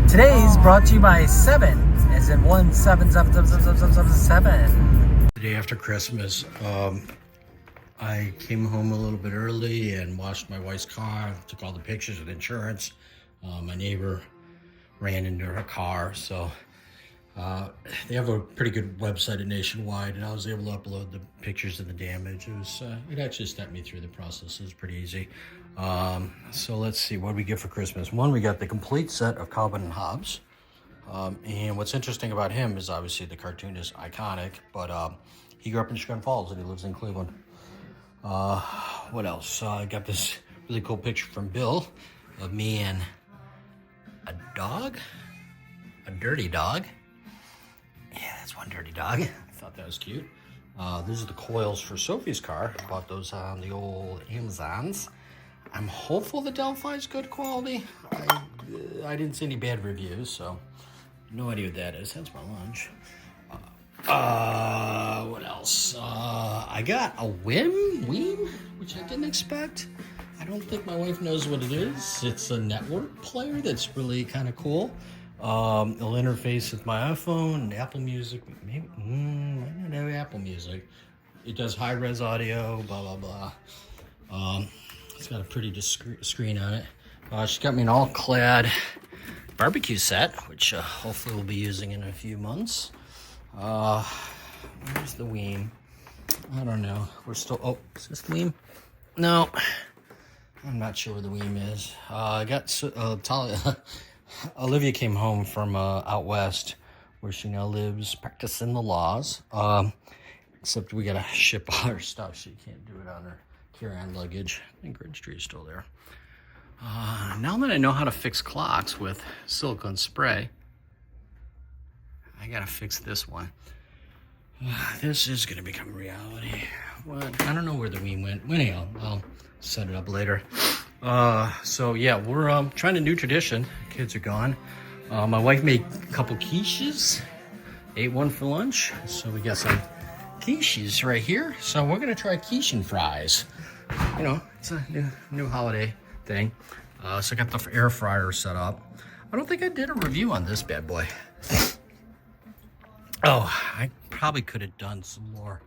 Today's brought to you by 7, as in 1777777. The day after Christmas, I came home a little bit early and washed my wife's car, took all the pictures with insurance. My neighbor ran into her car, so they have a pretty good website at Nationwide, and I was able to upload the pictures of the damage. It actually stepped me through the process. It was pretty easy. So let's see, what did we get for Christmas? One, we got the complete set of Calvin and Hobbes. And what's interesting about him is obviously the cartoon is iconic, but he grew up in Chagrin Falls and he lives in Cleveland. What else? I got this really cool picture from Bill of me and a dog, a dirty dog. Yeah, that's one dirty dog. I thought that was cute. These are the coils for Sophie's car. I bought those on the old Amazons. I'm hopeful the Delphi is good quality. I didn't see any bad reviews, so no idea what that is. That's my lunch. What else? I got a Weem, which I didn't expect. I don't think my wife knows what it is. It's a network player that's really kind of cool. It'll interface with my iPhone and Apple Music. Maybe, might not have Apple Music. It does high-res audio, blah, blah, blah. It's got a pretty discreet screen on it. She got me an all-clad barbecue set, which hopefully we'll be using in a few months. Where's the Weem? I don't know. We're still... Oh, is this the Weem? No. I'm not sure where the Weem is. I got... Talia... Olivia came home from out west, where she now lives, practicing the laws. Except we gotta ship all her stuff. She can't do it on her carry-on luggage. I think registry is still there. Now that I know how to fix clocks with silicone spray, I gotta fix this one. This is gonna become reality. What? I don't know where the Weem went. Anyhow, I'll set it up later. So yeah, we're trying a new tradition. Kids are gone. My wife made a couple quiches. Ate one for lunch. So we got some quiches right here. So we're gonna try quiche and fries. You know, it's a new holiday thing. So I got the air fryer set up. I don't think I did a review on this bad boy. Oh, I probably could have done some more.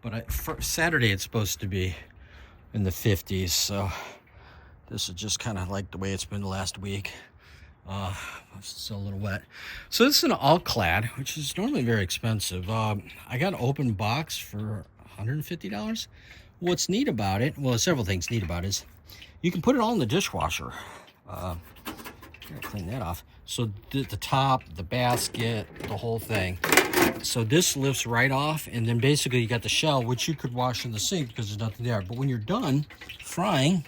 But for Saturday, it's supposed to be in the 50s. So this is just kind of like the way it's been the last week. It's still a little wet. So this is an all-clad, which is normally very expensive. I got an open box for $150. What's neat about it, well, several things neat about it, is you can put it all in the dishwasher. Gotta clean that off. So the top, the basket, the whole thing. So this lifts right off, and then basically you got the shell, which you could wash in the sink because there's nothing there. But when you're done frying,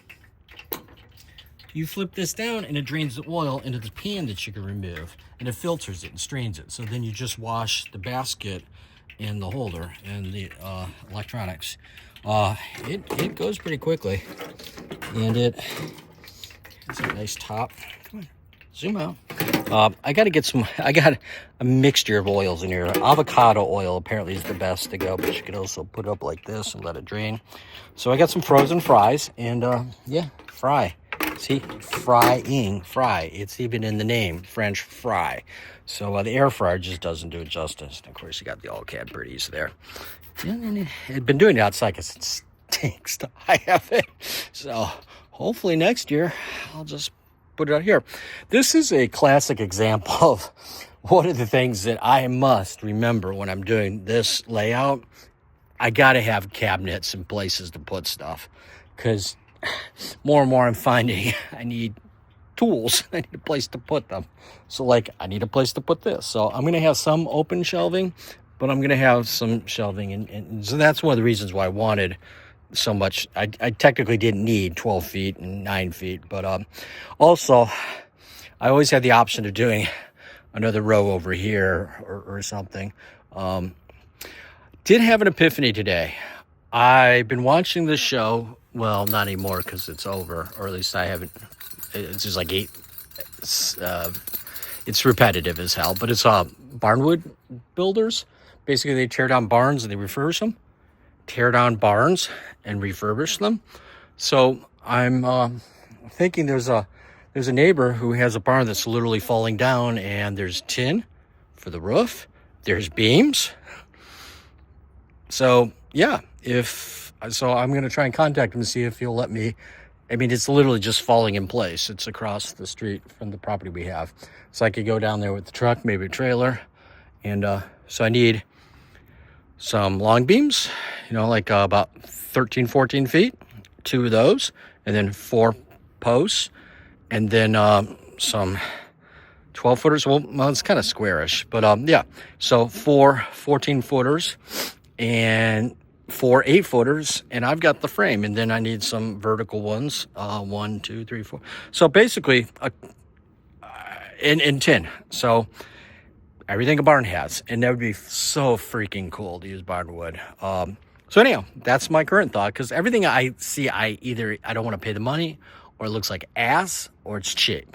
you flip this down and it drains the oil into the pan that you can remove, and it filters it and strains it. So then you just wash the basket and the holder and the electronics. It goes pretty quickly, and it's a nice top. Come on, zoom out. I got a mixture of oils in here. Avocado oil apparently is the best to go, but you can also put it up like this and let it drain. So I got some frozen fries, and yeah, fry. See, fry. It's even in the name, French fry. So the air fryer just doesn't do it justice. And of course, you got the all-cat birdies there. And I've been doing it outside because it stinks to have it. So hopefully next year, I'll just put it out here. This is a classic example of one of the things that I must remember when I'm doing this layout. I got to have cabinets and places to put stuff, because more and more I'm finding I need tools. I need a place to put them. So like, I need a place to put this. So I'm going to have some open shelving, but I'm going to have some shelving. And so that's one of the reasons why I wanted so much. I technically didn't need 12 feet and 9 feet, but also I always had the option of doing another row over here or something. Did have an epiphany today. I've been watching this show. Well, not anymore because it's over, or at least I haven't. It's just like it's repetitive as hell, but it's barnwood builders. Basically, they tear down barns and they refurbish them. Tear down barns and refurbish them. So I'm thinking there's a neighbor who has a barn that's literally falling down, and there's tin for the roof. There's beams. So yeah, I'm going to try and contact him and see if he'll let me. I mean, it's literally just falling in place. It's across the street from the property we have. So I could go down there with the truck, maybe a trailer. And so I need some long beams, like about 13, 14 feet, 2 of those, and then 4 posts, and then some 12 footers. Well, it's kind of squarish, but yeah. So 4 14 footers and 4 8 footers, and I've got the frame, and then I need some vertical ones, 1 2 3 4. So basically in tin. So everything a barn has, and that would be so freaking cool to use barnwood. So anyhow, that's my current thought, because everything I see, I don't want to pay the money, or it looks like ass, or it's cheap.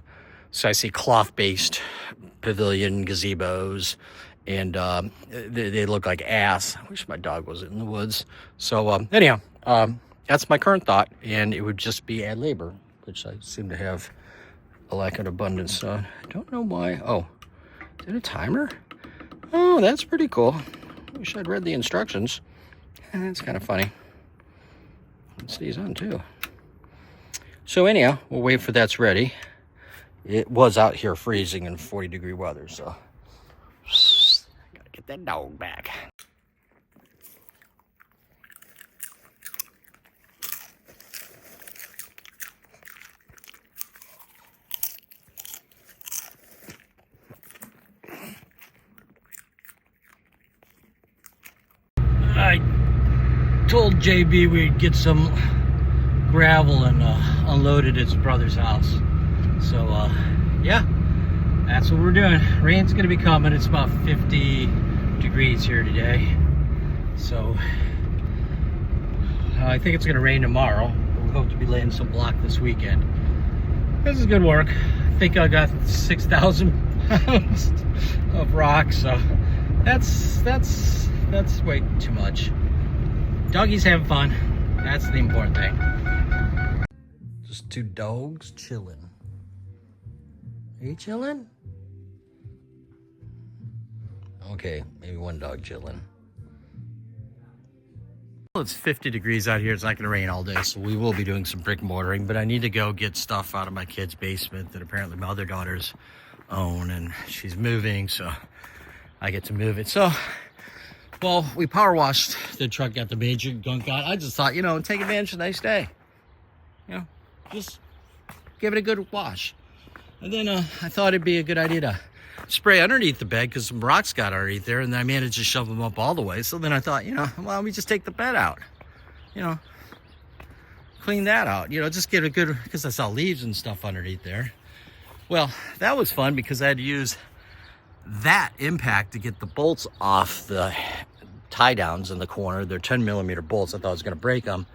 So I see cloth-based pavilion gazebos, and they look like ass. I wish my dog was in the woods. So anyhow, that's my current thought, and it would just be ad labor, which I seem to have a lack of abundance. So I don't know why. Oh, is it a timer? Oh, that's pretty cool. Wish I'd read the instructions. That's kind of funny. It stays on too. So anyhow, we'll wait for that's ready. It was out here freezing in 40-degree weather, so gotta get that dog back. I told JB we'd get some gravel and unload it at his brother's house. So yeah, that's what we're doing. Rain's gonna be coming. It's about 50 degrees here today. So I think it's gonna rain tomorrow. We hope to be laying some block this weekend. This is good work. I think I got 6,000 pounds of rock, so that's way too much. Doggy's having fun. That's the important thing. Just 2 dogs chilling. Are you chilling? Okay, maybe 1 dog chilling. Well, it's 50 degrees out here. It's not going to rain all day, so we will be doing some brick mortaring, but I need to go get stuff out of my kid's basement that apparently my other daughters own, and she's moving, so I get to move it. So, well, we power washed the truck, got the major gunk out. I just thought, take advantage of a nice day. Just give it a good wash. And then I thought it'd be a good idea to spray underneath the bed, because some rocks got underneath there, and then I managed to shove them up all the way. So then I thought, why don't we just take the bed out? Clean that out. Just get a good, because I saw leaves and stuff underneath there. Well, that was fun because I had to use that impact to get the bolts off the tie downs in the corner. They're 10mm bolts. I thought I was going to break them.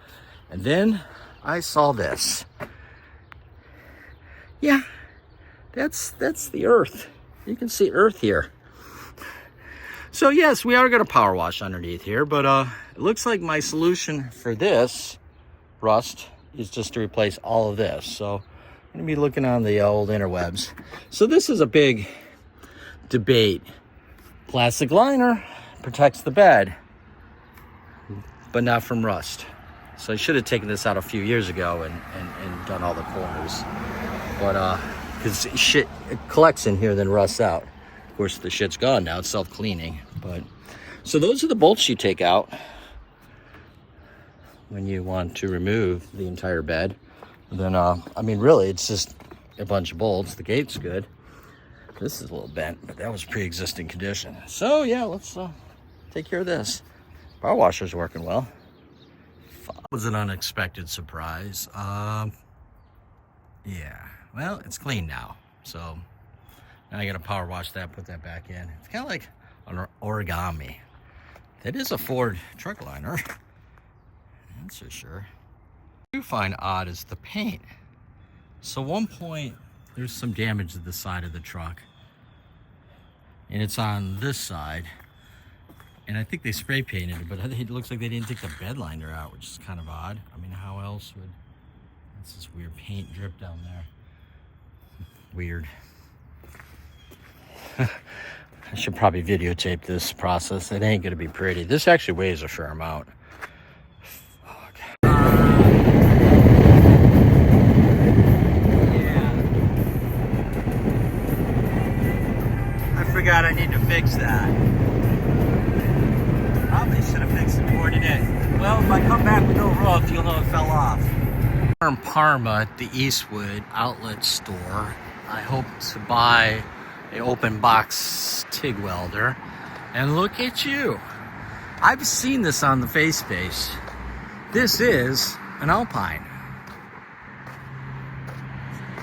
And then I saw this. Yeah, that's the earth. You can see earth here. So yes, we are going to power wash underneath here, but it looks like my solution for this rust is just to replace all of this. So going to be looking on the old interwebs. So this is a big debate. Plastic liner protects the bed, but not from rust. So I should have taken this out a few years ago and done all the corners. But, because shit, it collects in here, then rusts out. Of course, the shit's gone now. It's self-cleaning. But so those are the bolts you take out when you want to remove the entire bed. Then, I mean, really, it's just a bunch of bolts. The gate's good. This is a little bent, but that was pre-existing condition. So, yeah, let's take care of this. Power washer's working well. It was an unexpected surprise. Yeah, well, it's clean now. So now I got to power wash that, put that back in. It's kind of like an origami. That is a Ford truck liner. That's for sure. What I do find odd is the paint. So one point, there's some damage to the side of the truck. And it's on this side. And I think they spray painted it, but it looks like they didn't take the bed liner out, which is kind of odd. I mean, how else would... That's this weird paint drip down there. Weird. I should probably videotape this process. It ain't gonna be pretty. This actually weighs a fair amount. Fuck. Yeah. I forgot I need to fix that. Probably should have fixed it before today. Well, if I come back with no roof, you'll know it fell off. In Parma at the Eastwood outlet store, I hope to buy an open box TIG welder. And look at you. I've seen this on the face space. This is an Alpine.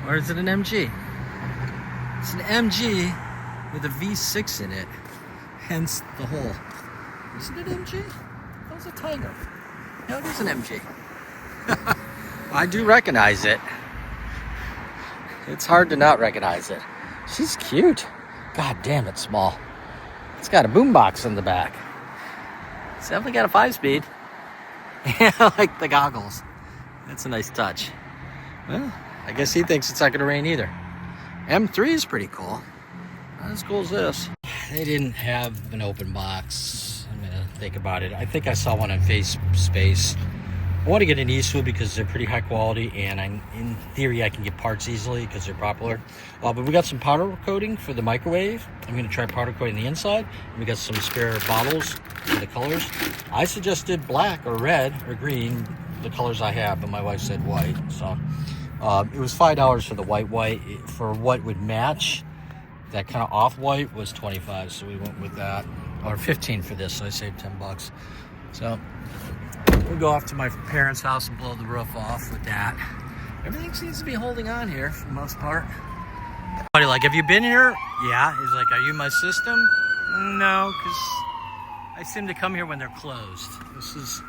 Or is it an MG? It's an MG with a V6 in it. Hence the hole. Is it an MG? That was a Tiger. No, it is an MG. I do recognize it. It's hard to not recognize it. She's cute. God damn, it's small. It's got a boombox in the back. It's definitely got a 5-speed. I like the goggles. That's a nice touch. Well, I guess he thinks it's not going to rain either. M3 is pretty cool. Not as cool as this. They didn't have an open box. I'm going to think about it. I think I saw one on Face Space. I want to get an Eastwood because they're pretty high quality, and in theory I can get parts easily because they're popular. But we got some powder coating for the microwave. I'm going to try powder coating the inside. And we got some spare bottles for the colors. I suggested black or red or green, the colors I have, but my wife said white. So it was $5 for the white. For what would match that kind of off-white was $25, so we went with that. Or $15 for this, so I saved $10. So we'll go off to my parents' house and blow the roof off with that. Everything seems to be holding on here for the most part. Buddy, like, have you been here? Yeah. He's like, are you my system? No, because I seem to come here when they're closed. This is,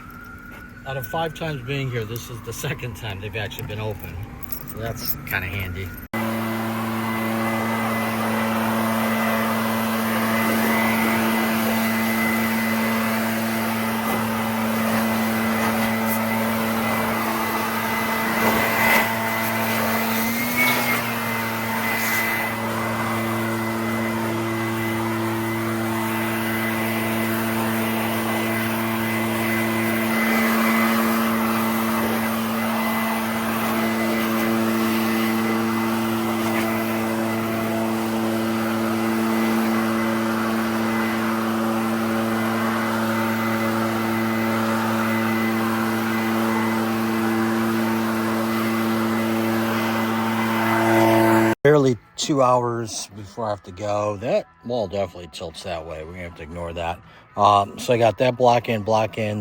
out of 5 times being here, this is the second time they've actually been open. So that's kind of handy. Barely 2 hours before I have to go. That wall definitely tilts that way. We're gonna have to ignore that. So I got that block in,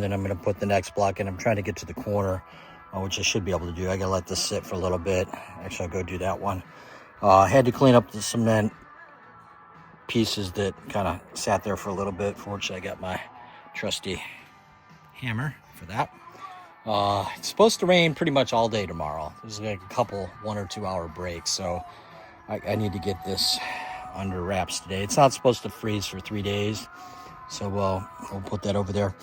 then I'm gonna put the next block in. I'm trying to get to the corner, which I should be able to do. I gotta let this sit for a little bit. Actually, I'll go do that one. I had to clean up the cement pieces that kind of sat there for a little bit. Fortunately, I got my trusty hammer for that. It's supposed to rain pretty much all day tomorrow. There's like a couple 1 or 2 hour breaks, so I need to get this under wraps today. It's not supposed to freeze for 3 days, so we'll put that over there.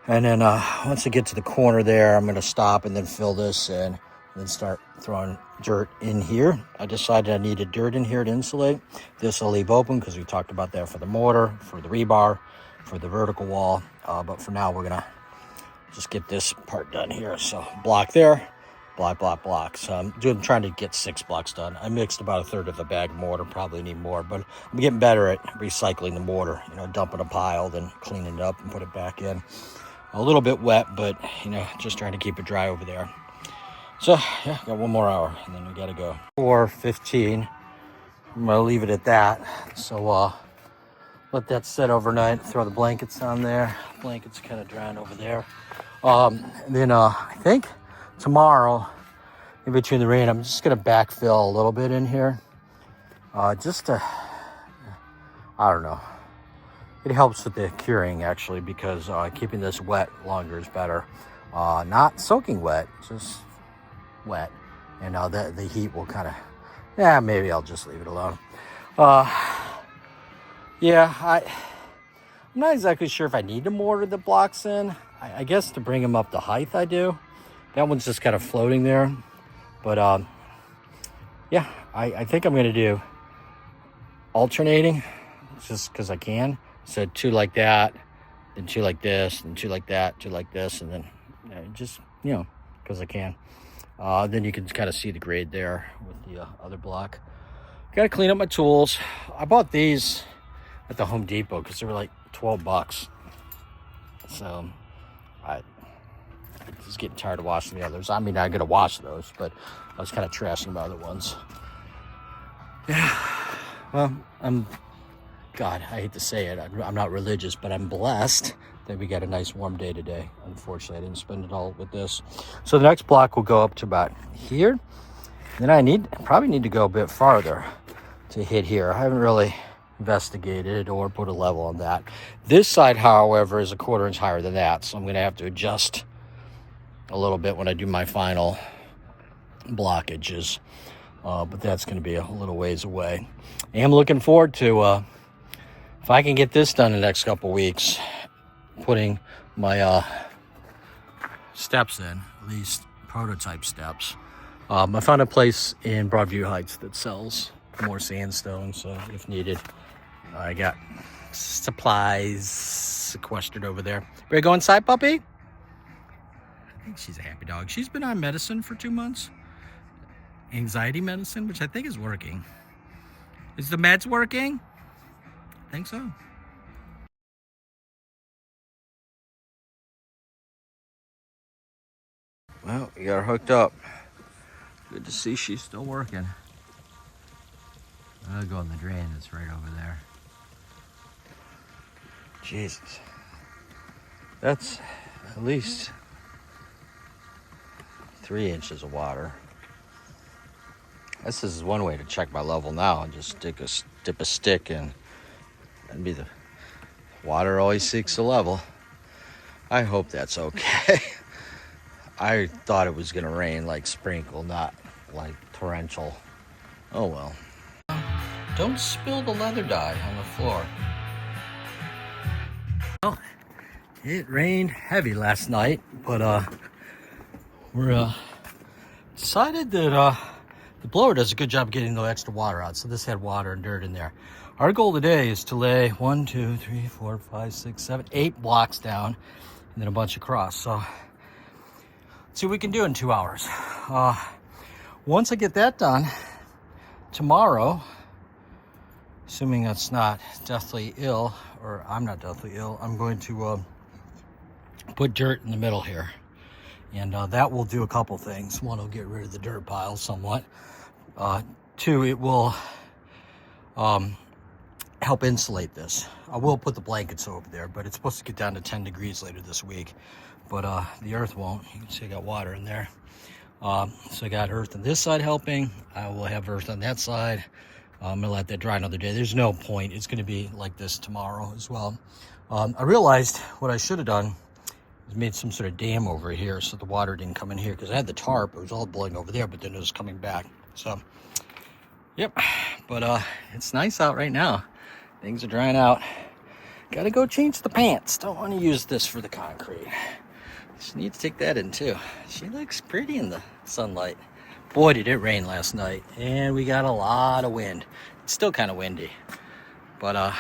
And then once I get to the corner there, I'm going to stop and then fill this and then start throwing dirt in here. I decided I needed dirt in here to insulate. This I'll leave open because we talked about that for the mortar, for the rebar, for the vertical wall. But for now, we're gonna just get this part done here. So block there, block. So I'm trying to get 6 blocks done. I mixed about a third of the bag of mortar, probably need more, but I'm getting better at recycling the mortar, you know, dumping a pile, then cleaning it up and put it back in. A little bit wet, but you know, just trying to keep it dry over there. So yeah, got 1 more hour and then we gotta go. 4:15, I'm gonna leave it at that. So let that sit overnight, throw the blankets on there. Blankets kind of drying over there. And then I think tomorrow, in between the rain, I'm just gonna backfill a little bit in here. Just to, I don't know. It helps with the curing actually, because keeping this wet longer is better. Not soaking wet, just wet. And the heat will kind of, yeah, maybe I'll just leave it alone. Yeah, I'm not exactly sure if I need to mortar the blocks in. I guess to bring them up to height I do. That one's just kind of floating there. But yeah, I think I'm going to do alternating just because I can. So 2 like that, then 2 like this, and 2 like that, 2 like this, and then just, you know, because I can. Then you can kind of see the grade there with the other block. Got to clean up my tools. I bought these at the Home Depot because they were like $12. So I was getting tired of washing the others. I mean, I'm gonna wash those, but I was kind of trashing my other ones. Yeah, well, God, I hate to say it, I'm not religious, but I'm blessed that we got a nice warm day today. Unfortunately, I didn't spend it all with this. So the next block will go up to about here. Then I probably need to go a bit farther to hit here. I haven't really investigated or put a level on that. This side, however, is a 1/4 inch higher than that, so I'm going to have to adjust a little bit when I do my final blockages. But that's going to be a little ways away. I am looking forward to, if I can get this done in the next couple weeks, putting my steps in, at least prototype steps. I found a place in Broadview Heights that sells more sandstone, so if needed, I got supplies sequestered over there. Ready to go inside, puppy? I think she's a happy dog. She's been on medicine for 2 months. Anxiety medicine, which I think is working. Is the meds working? I think so. Well, we got her hooked up. Good to see she's still working. I'll go in the drain that's right over there. Jesus. That's at least 3 inches of water. This is one way to check my level now. Just dip a stick in. That'd be the water always seeks a level. I hope that's okay. I thought it was gonna rain like sprinkle, not like torrential. Oh well. Don't spill the leather dye on the floor. Well, it rained heavy last night, but we're decided that the blower does a good job getting the extra water out. So this had water and dirt in there. Our goal today is to lay 1, 2, 3, 4, 5, 6, 7, 8 blocks down, and then a bunch across. So let's see what we can do in 2 hours. Once I get that done, tomorrow, assuming that's not deathly ill, or I'm not deathly ill, I'm going to put dirt in the middle here. And that will do a couple things. One, it'll get rid of the dirt pile somewhat. 2, it will help insulate this. I will put the blankets over there, but it's supposed to get down to 10 degrees later this week. But the earth won't. You can see I got water in there. So I got earth on this side helping. I will have earth on that side. I'm gonna let that dry another day. There's no point. It's gonna be like this tomorrow as well. I realized what I should have done is made some sort of dam over here so the water didn't come in here, because I had the tarp. It was all blowing over there, but then it was coming back. So, yep. But it's nice out right now. Things are drying out. Gotta go change the pants. Don't want to use this for the concrete. She needs to take that in too. She looks pretty in the sunlight. Boy, did it rain last night, and we got a lot of wind. It's still kind of windy, but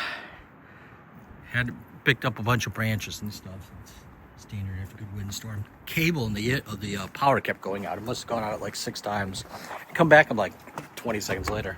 had picked up a bunch of branches and stuff. It's standard after a good windstorm. Cable in the power kept going out. It must have gone out like 6 times. Come back in like 20 seconds later.